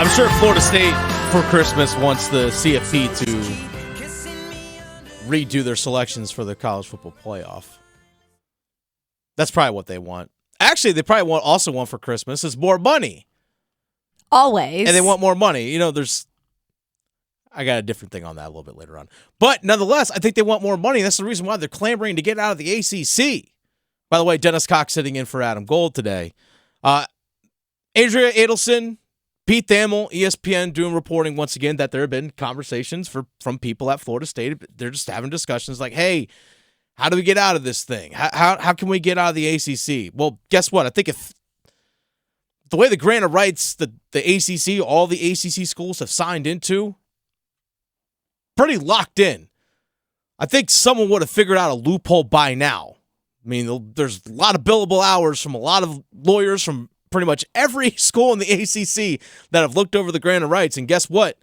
I'm sure Florida State for Christmas wants the CFP to redo their selections for the college football playoff. That's probably what they want. Actually, they probably also want for Christmas is more money. Always. And they want more money. You know, I got a different thing on that a little bit later on. But nonetheless, I think they want more money. That's the reason why they're clamoring to get out of the ACC. By the way, Dennis Cox sitting in for Adam Gold today. Adria Adelson, Pete Thamel, ESPN doing reporting once again that there have been conversations from people at Florida State. They're just having discussions like, hey, how do we get out of this thing? How can we get out of the ACC? Well, guess what? I think if the way the grant of rights, the ACC, all the ACC schools have signed into, pretty locked in. I think someone would have figured out a loophole by now. I mean, there's a lot of billable hours from a lot of lawyers from pretty much every school in the ACC that have looked over the grant of rights, and guess what?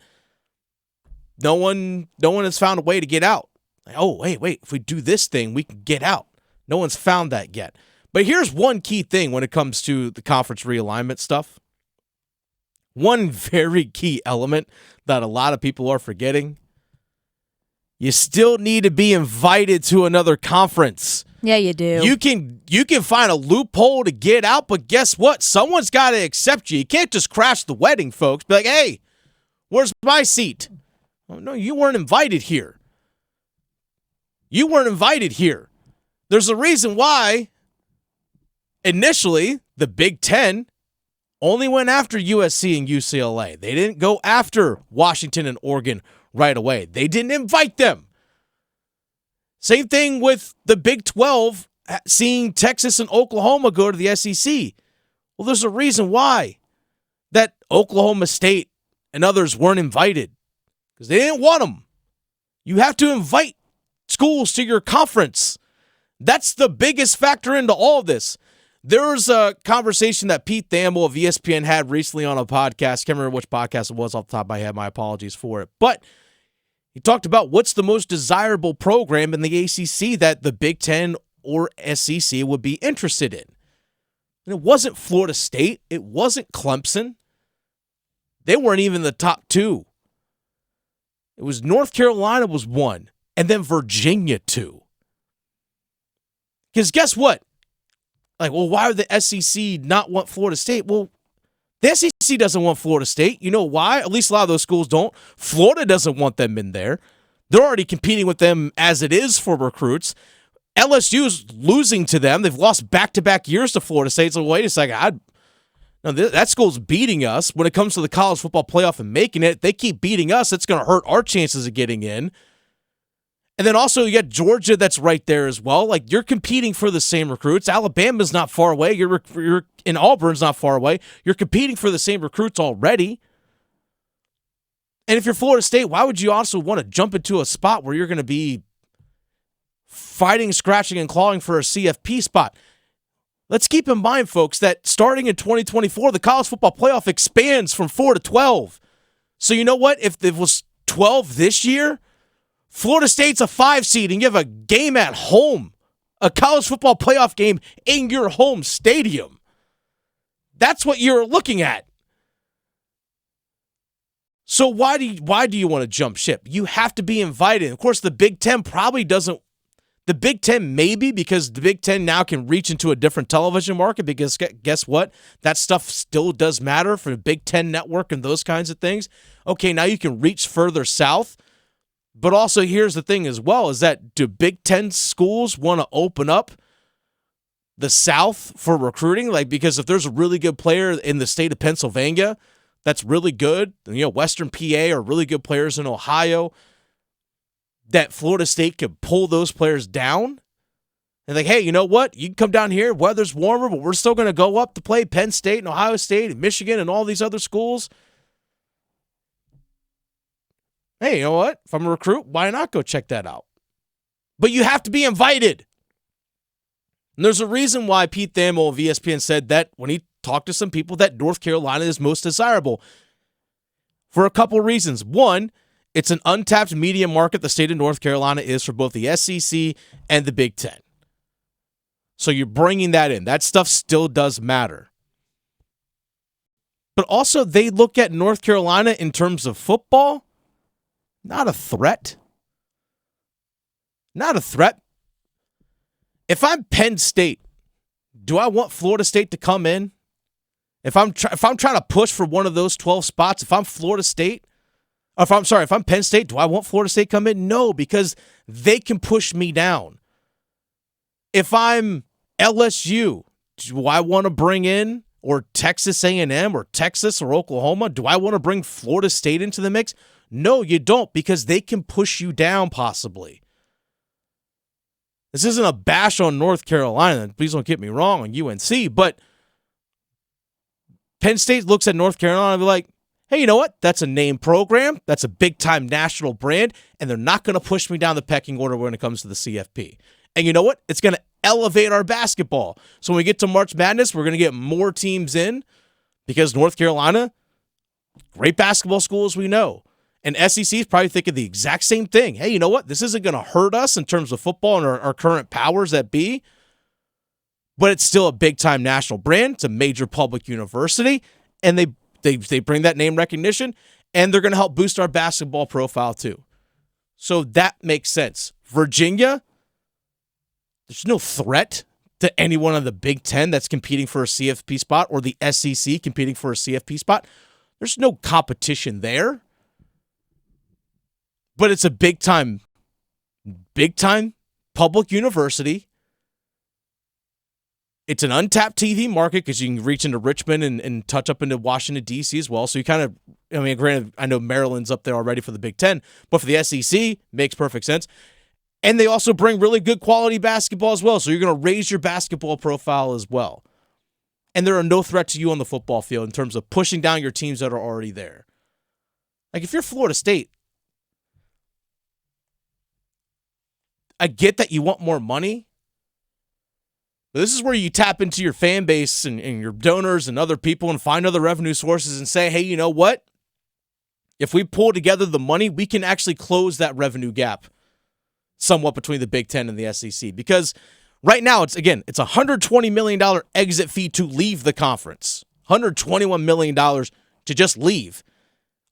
No one has found a way to get out. Like, oh, wait, if we do this thing, we can get out. No one's found that yet. But here's one key thing when it comes to the conference realignment stuff. One very key element that a lot of people are forgetting. You still need to be invited to another conference. Yeah, you do. You can find a loophole to get out, but guess what? Someone's got to accept you. You can't just crash the wedding, folks. Be like, hey, where's my seat? Oh, no, you weren't invited here. You weren't invited here. There's a reason why initially the Big Ten only went after USC and UCLA. They didn't go after Washington and Oregon right away. They didn't invite them. Same thing with the Big 12 seeing Texas and Oklahoma go to the SEC. Well, there's a reason why that Oklahoma State and others weren't invited because they didn't want them. You have to invite schools to your conference. That's the biggest factor into all of this. There was a conversation that Pete Thamel of ESPN had recently on a podcast. Can't remember which podcast it was off the top of my head. My apologies for it. But he talked about what's the most desirable program in the ACC that the Big Ten or SEC would be interested in. And it wasn't Florida State. It wasn't Clemson. They weren't even the top two. It was North Carolina was one, and then Virginia two. Because guess what? Like, well, why would the SEC not want Florida State? Well, the SEC doesn't want Florida State. You know why? At least a lot of those schools don't. Florida doesn't want them in there. They're already competing with them as it is for recruits. LSU's losing to them. They've lost back-to-back years to Florida State. So wait a second. That school's beating us. When it comes to the college football playoff and making it, they keep beating us. It's going to hurt our chances of getting in. And then also you got Georgia that's right there as well. Like, you're competing for the same recruits. Alabama's not far away. You're in Auburn's not far away. You're competing for the same recruits already. And if you're Florida State, why would you also want to jump into a spot where you're going to be fighting, scratching, and clawing for a CFP spot? Let's keep in mind, folks, that starting in 2024, the college football playoff expands from 4 to 12. So you know what? If it was 12 this year, Florida State's a 5 seed, and you have a game at home, a college football playoff game in your home stadium. That's what you're looking at. So why do you want to jump ship? You have to be invited. Of course, the Big Ten probably doesn't. The Big Ten maybe, because the Big Ten now can reach into a different television market, because guess what? That stuff still does matter for the Big Ten network and those kinds of things. Okay, now you can reach further south. But also, here's the thing as well, is that do Big Ten schools want to open up the South for recruiting? Like, because if there's a really good player in the state of Pennsylvania that's really good, Western PA are really good players in Ohio, that Florida State could pull those players down and like, hey, you know what? You can come down here, weather's warmer, but we're still going to go up to play Penn State and Ohio State and Michigan and all these other schools. Hey, you know what? If I'm a recruit, why not go check that out? But you have to be invited. And there's a reason why Pete Thamel of ESPN said that when he talked to some people that North Carolina is most desirable. For a couple reasons. One, it's an untapped media market the state of North Carolina is for both the SEC and the Big Ten. So you're bringing that in. That stuff still does matter. but also they look at North Carolina in terms of football, not a threat. Not a threat. If I'm Penn State, do I want Florida State to come in? If I'm trying to push for one of those 12 spots, if I'm Florida State, if I'm Penn State, do I want Florida State to come in? No, because they can push me down. If I'm LSU, do I want to bring in, or Texas A&M or Texas or Oklahoma, do I want to bring Florida State into the mix? No, you don't, because they can push you down possibly. This isn't a bash on North Carolina. Please don't get me wrong on UNC, but Penn State looks at North Carolina and be like, hey, you know what? That's a name program. That's a big-time national brand, and they're not going to push me down the pecking order when it comes to the CFP. And you know what? It's going to elevate our basketball. So when we get to March Madness, we're going to get more teams in because North Carolina, great basketball school as we know. And SEC is probably thinking the exact same thing. Hey, you know what? This isn't going to hurt us in terms of football and our current powers that be, but it's still a big-time national brand. It's a major public university, and they bring that name recognition, and they're going to help boost our basketball profile too. So that makes sense. Virginia, there's no threat to anyone on the Big Ten that's competing for a CFP spot or the SEC competing for a CFP spot. There's no competition there. But it's a big-time public university. It's an untapped TV market because you can reach into Richmond and touch up into Washington, D.C. as well. So you kind of, granted, I know Maryland's up there already for the Big Ten, but for the SEC, makes perfect sense. And they also bring really good quality basketball as well. So you're going to raise your basketball profile as well. And there are no threat to you on the football field in terms of pushing down your teams that are already there. Like if you're Florida State, I get that you want more money, but this is where you tap into your fan base and your donors and other people and find other revenue sources and say, hey, you know what? If we pull together the money, we can actually close that revenue gap somewhat between the Big Ten and the SEC. Because right now, it's $120 million exit fee to leave the conference. $121 million to just leave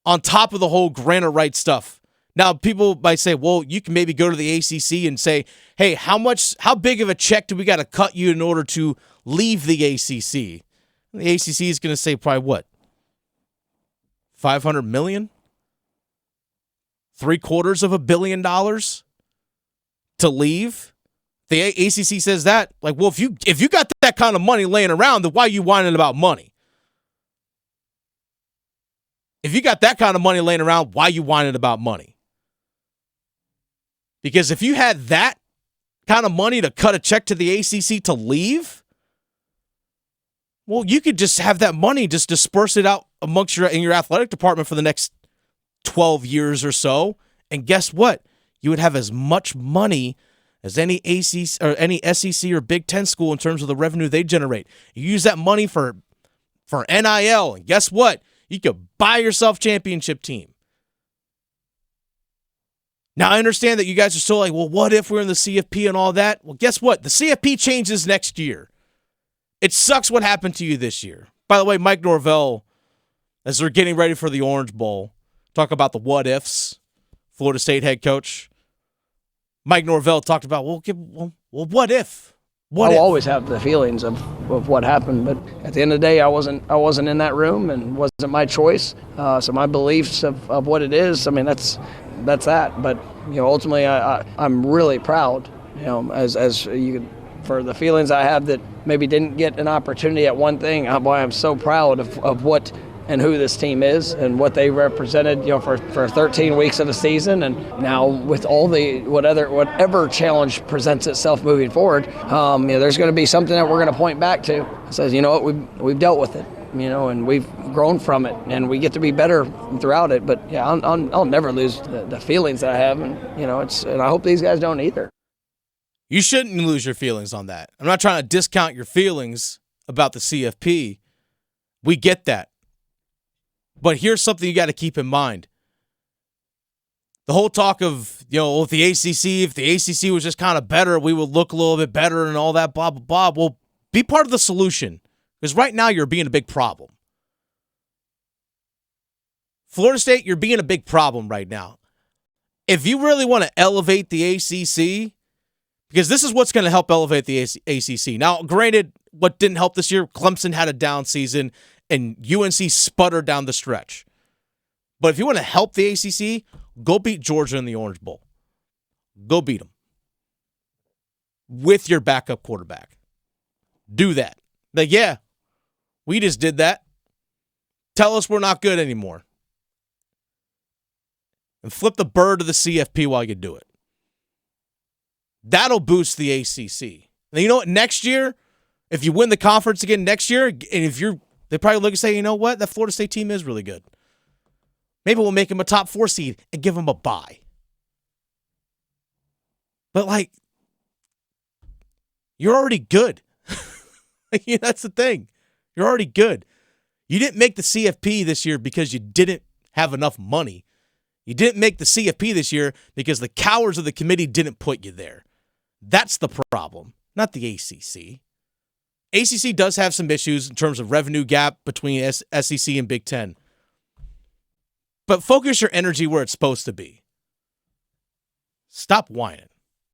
on top of the whole grant of rights stuff. Now, people might say, well, you can maybe go to the ACC and say, hey, how big of a check do we got to cut you in order to leave the ACC? And the ACC is going to say probably what? $500 million? $750 million to leave? The ACC says that. Like, well, if you got that kind of money laying around, then why are you whining about money? If you got that kind of money laying around, why are you whining about money? Because if you had that kind of money to cut a check to the ACC to leave, well, you could just have that money, just disperse it out amongst in your athletic department for the next 12 years or so. And guess what? You would have as much money as any ACC or any SEC or Big Ten school in terms of the revenue they generate. You use that money for NIL, and guess what? You could buy yourself championship team. Now, I understand that you guys are still like, well, what if we're in the CFP and all that? Well, guess what? The CFP changes next year. It sucks what happened to you this year. By the way, Mike Norvell, as they're getting ready for the Orange Bowl, talk about the what ifs. Florida State head coach Mike Norvell talked about, well, what if? I'll always have the feelings of what happened, but at the end of the day, I wasn't in that room and wasn't my choice. So my beliefs of what it is, I mean, that's that. But ultimately, I'm really proud, as you could, for the feelings I have that maybe didn't get an opportunity at one thing. I'm so proud of what and who this team is and what they represented, for 13 weeks of the season. And now with all the whatever challenge presents itself moving forward, there's going to be something that we're going to point back to. It says, you know what, we've dealt with it, and we've grown from it, and we get to be better throughout it. But yeah, I'll never lose the feelings that I have, and and I hope these guys don't either. You shouldn't lose your feelings on that. I'm not trying to discount your feelings about the CFP. We get that. But here's something you got to keep in mind. The whole talk of, if the ACC was just kind of better, we would look a little bit better and all that, blah, blah, blah. Well, be part of the solution. Because right now you're being a big problem. Florida State, you're being a big problem right now. If you really want to elevate the ACC, because this is what's going to help elevate the ACC. Now, granted, what didn't help this year, Clemson had a down season, and UNC sputtered down the stretch. But if you want to help the ACC, go beat Georgia in the Orange Bowl. Go beat them. With your backup quarterback. Do that. Like, yeah, we just did that. Tell us we're not good anymore. And flip the bird to the CFP while you do it. That'll boost the ACC. Now, you know what? Next year, if you win the conference again next year, and if they probably look and say, you know what? That Florida State team is really good. Maybe we'll make them a top 4 seed and give them a bye. But, like, you're already good. That's the thing. You're already good. You didn't make the CFP this year because you didn't have enough money. You didn't make the CFP this year because the cowards of the committee didn't put you there. That's the problem, not the ACC. ACC does have some issues in terms of revenue gap between SEC and Big Ten. But focus your energy where it's supposed to be. Stop whining.